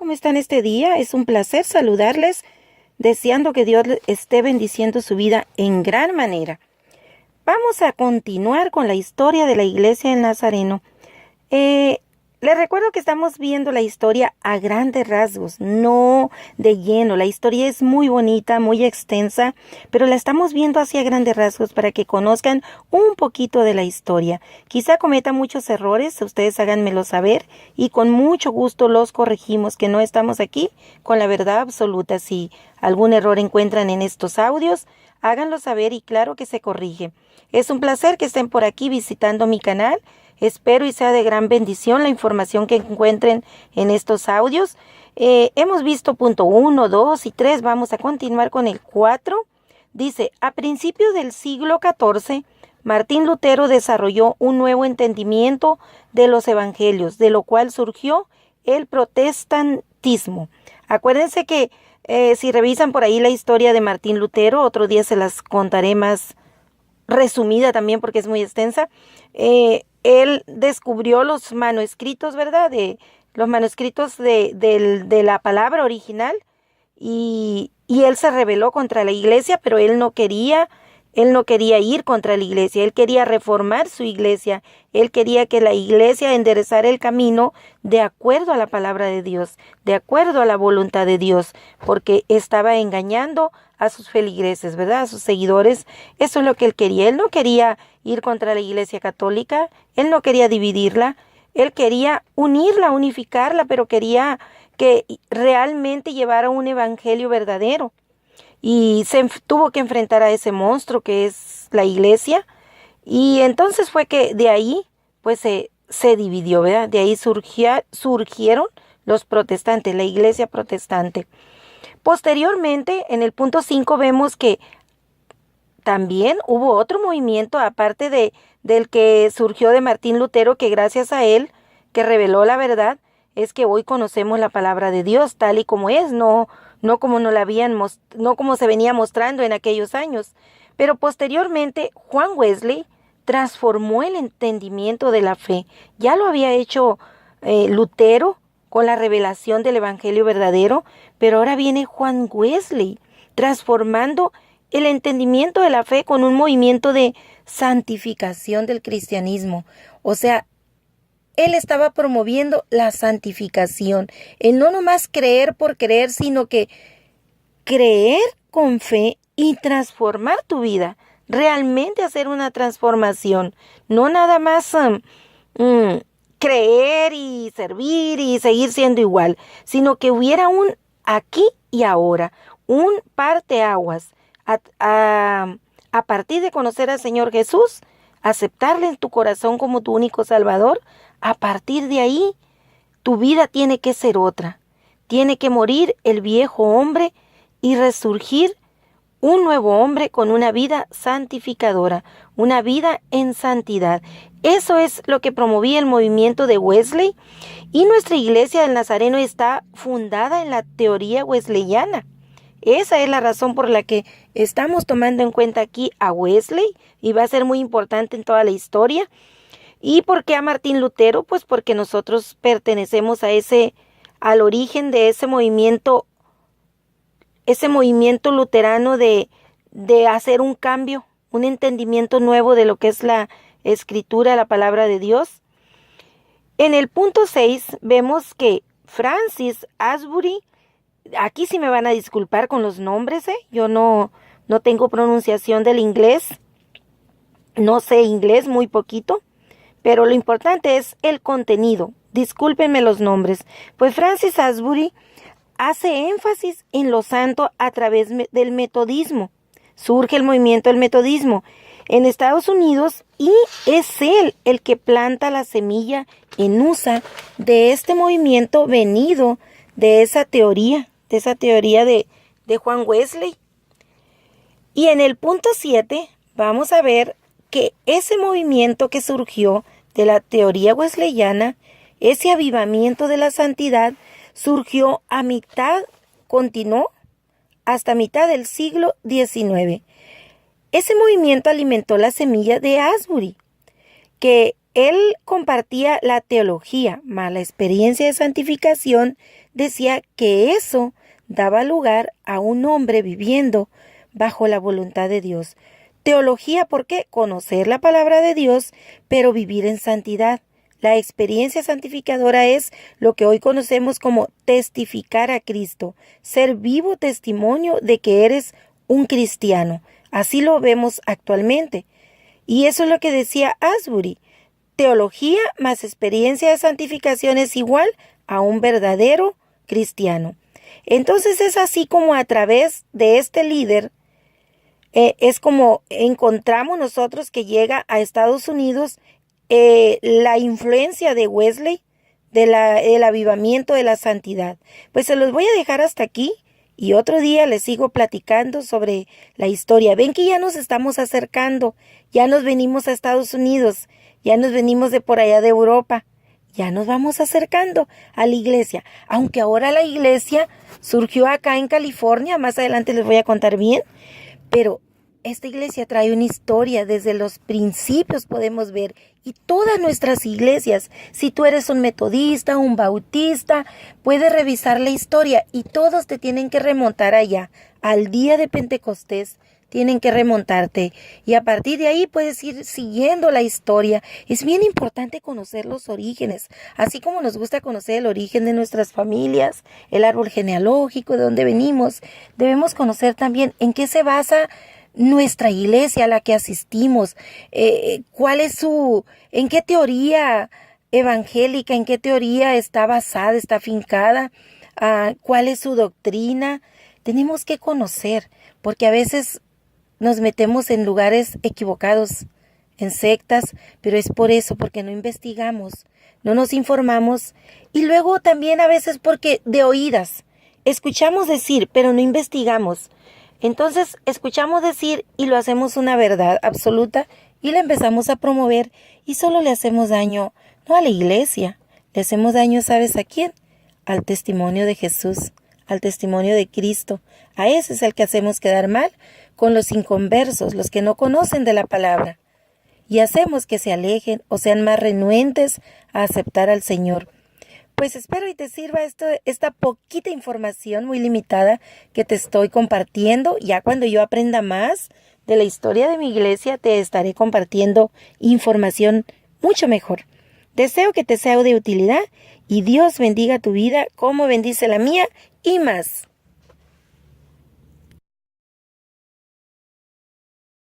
¿Cómo están este día? Es un placer saludarles, deseando que Dios esté bendiciendo su vida en gran manera. Vamos a continuar con la historia de la iglesia del Nazareno. Les recuerdo que estamos viendo la historia a grandes rasgos, no de lleno. La historia es muy bonita, muy extensa, pero la estamos viendo así a grandes rasgos para que conozcan un poquito de la historia. Quizá cometa muchos errores, ustedes háganmelo saber y con mucho gusto los corregimos, que no estamos aquí con la verdad absoluta. Si algún error encuentran en estos audios, háganlo saber y claro que se corrige. Es un placer que estén por aquí visitando mi canal. Espero y sea de gran bendición la información que encuentren en estos audios. Hemos visto punto 1, 2 y 3. Vamos a continuar con el 4. Dice, a principios del siglo XIV, Martín Lutero desarrolló un nuevo entendimiento de los evangelios, de lo cual surgió el protestantismo. Acuérdense que si revisan por ahí la historia de Martín Lutero, otro día se las contaré más resumida también porque es muy extensa. Él descubrió los manuscritos, ¿verdad? Los manuscritos de la palabra original y él se rebeló contra la iglesia, pero él no quería ir contra la iglesia, él quería reformar su iglesia, él quería que la iglesia enderezara el camino de acuerdo a la palabra de Dios, de acuerdo a la voluntad de Dios, porque estaba engañando a sus feligreses, ¿verdad? A sus seguidores. Eso es lo que él quería. Él no quería ir contra la iglesia católica, él no quería dividirla, él quería unirla, unificarla, pero quería que realmente llevara un evangelio verdadero. Y tuvo que enfrentar a ese monstruo que es la iglesia. Y entonces fue que de ahí pues se dividió, ¿verdad? De ahí surgieron los protestantes, la iglesia protestante. Posteriormente, en el punto 5 vemos que también hubo otro movimiento, aparte del que surgió de Martín Lutero, que gracias a él, que reveló la verdad, es que hoy conocemos la palabra de Dios tal y como es, no como no como se venía mostrando en aquellos años. Pero posteriormente, Juan Wesley transformó el entendimiento de la fe. Ya lo había hecho Lutero con la revelación del evangelio verdadero, pero ahora viene Juan Wesley transformando el entendimiento de la fe con un movimiento de santificación del cristianismo. O sea, él estaba promoviendo la santificación, el no nomás creer por creer, sino que creer con fe y transformar tu vida, realmente hacer una transformación, no nada más creer y servir y seguir siendo igual, sino que hubiera un aquí y ahora, un parteaguas. A partir de conocer al Señor Jesús, aceptarle en tu corazón como tu único Salvador, a partir de ahí, tu vida tiene que ser otra. Tiene que morir el viejo hombre y resurgir un nuevo hombre con una vida santificadora, una vida en santidad. Eso es lo que promovía el movimiento de Wesley, y nuestra iglesia del Nazareno está fundada en la teoría wesleyana. Esa es la razón por la que estamos tomando en cuenta aquí a Wesley y va a ser muy importante en toda la historia. ¿Y por qué a Martín Lutero? Pues porque nosotros pertenecemos al origen de ese movimiento luterano de hacer un cambio, un entendimiento nuevo de lo que es la escritura, la palabra de Dios. En el punto 6 vemos que Francis Asbury, aquí sí me van a disculpar con los nombres, yo no tengo pronunciación del inglés, no sé inglés muy poquito, pero lo importante es el contenido. Discúlpenme los nombres. Pues Francis Asbury hace énfasis en lo santo a través del metodismo. Surge el movimiento del metodismo en Estados Unidos y es él el que planta la semilla en USA de este movimiento venido de esa teoría de Juan Wesley. Y en el punto 7 vamos a ver que ese movimiento que surgió de la teoría wesleyana, ese avivamiento de la santidad, continuó hasta mitad del siglo XIX. Ese movimiento alimentó la semilla de Asbury, que él compartía la teología, más la experiencia de santificación, decía que eso daba lugar a un hombre viviendo bajo la voluntad de Dios. Teología, ¿por qué? Conocer la palabra de Dios, pero vivir en santidad. La experiencia santificadora es lo que hoy conocemos como testificar a Cristo, ser vivo testimonio de que eres un cristiano. Así lo vemos actualmente. Y eso es lo que decía Asbury. Teología más experiencia de santificación es igual a un verdadero cristiano. Entonces es así como a través de este líder, es como encontramos nosotros que llega a Estados Unidos la influencia de Wesley, del avivamiento de la santidad. Pues se los voy a dejar hasta aquí y otro día les sigo platicando sobre la historia. Ven que ya nos estamos acercando, ya nos venimos a Estados Unidos, ya nos venimos de por allá de Europa, ya nos vamos acercando a la iglesia. Aunque ahora la iglesia surgió acá en California, más adelante les voy a contar bien, pero esta iglesia trae una historia, desde los principios podemos ver, y todas nuestras iglesias, si tú eres un metodista, un bautista, puedes revisar la historia y todos te tienen que remontar allá, al día de Pentecostés, tienen que remontarte y a partir de ahí puedes ir siguiendo la historia. Es bien importante conocer los orígenes, así como nos gusta conocer el origen de nuestras familias, el árbol genealógico, de dónde venimos, debemos conocer también en qué se basa nuestra iglesia a la que asistimos, en qué teoría evangélica, en qué teoría está basada, está afincada, cuál es su doctrina. Tenemos que conocer, porque a veces nos metemos en lugares equivocados, en sectas, pero es por eso, porque no investigamos, no nos informamos, y luego también a veces porque de oídas escuchamos decir, pero no investigamos. Entonces escuchamos decir y lo hacemos una verdad absoluta y la empezamos a promover y solo le hacemos daño, no a la iglesia, le hacemos daño, ¿sabes a quién? Al testimonio de Jesús, al testimonio de Cristo. A ese es el que hacemos quedar mal con los inconversos, los que no conocen de la palabra. Y hacemos que se alejen o sean más renuentes a aceptar al Señor. Pues espero y te sirva esta poquita información muy limitada que te estoy compartiendo. Ya cuando yo aprenda más de la historia de mi iglesia, te estaré compartiendo información mucho mejor. Deseo que te sea de utilidad y Dios bendiga tu vida como bendice la mía y más.